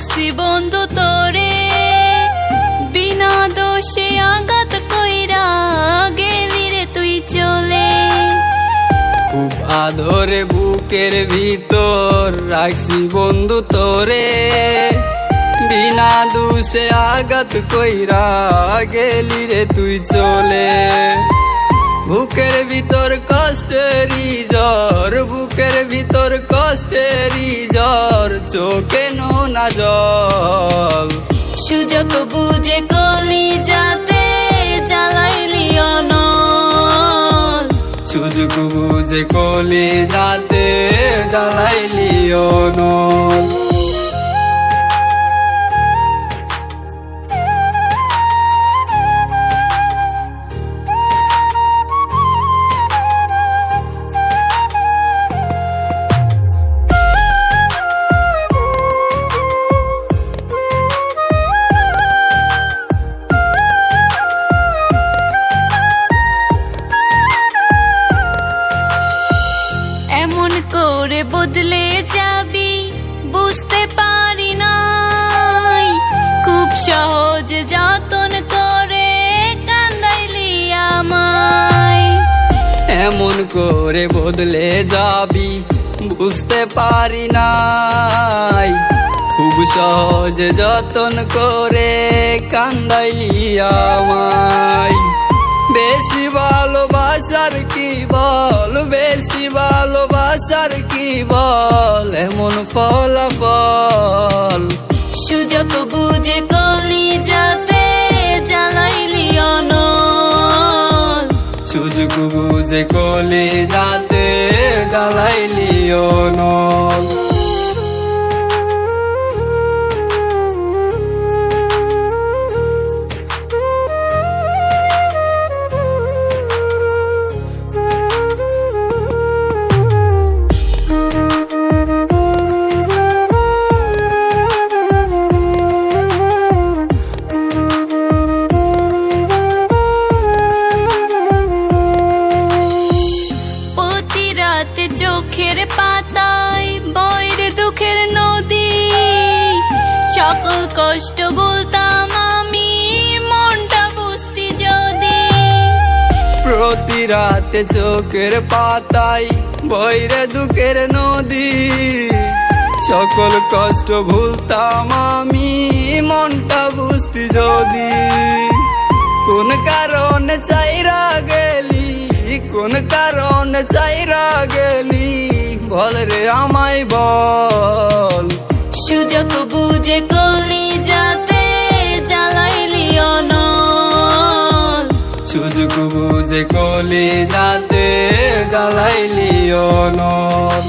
রাখছি বন্ধু তোরে, বিনা দোষে আঘাত কইরা গেলি রে তুই চলে। খুব আদরে বুকের ভিতর রাখছি বন্ধু তোরে, বিনা দোষে আঘাত কইরা গেলি রে তুই চলে। বুকের ভিতর কষ্টেরই জ্বর, বুকের ভিতর কষ্টেরই জ্বর, চোখে নোনা জল। সুযোগ বুঝে কলি যাতে জ্বালাইলি অনল, সুযোগ বুঝে কলি যাতে জ্বালাইলি অনল। এমন করে বদলে যাবি বুঝতে পারি নাই, খুব সহজ যতন করে কান্দাইলি আমায়। এমন করে বদলে যাবি বুঝতে পারি নাই, খুব সহজ যতন করে কান্দাইলি আমায়। বেশি ভালোবাসার কি বল, বেশি ভালোবাসার কি বল, এমন ফলাফল। সুযোগ বুঝে কলি যাতে জ্বালাইলি অনল, সুযোগ বুঝে কলি যাতে জ্বালাইলি অনল। রাতে চোখের পাতায় বইর দুঃখের নদী, সকল কষ্ট বলতাম আমি মনটা বুঝতি যদি। প্রতি রাতে চোখের পাতায় বইরে দুঃখের নদী, সকল কষ্ট ভুলতাম আমি মনটা বুঝতি যদি। কোন কারণে চাইরা গেলি, কোন কারণে চাইরা গেলি, বল রে আমায় বল। সুযোগ বুঝে কলি যাতে জ্বালাইলি অনল, সুযোগ বুঝে কলি যাতে জ্বালাইলি অনল।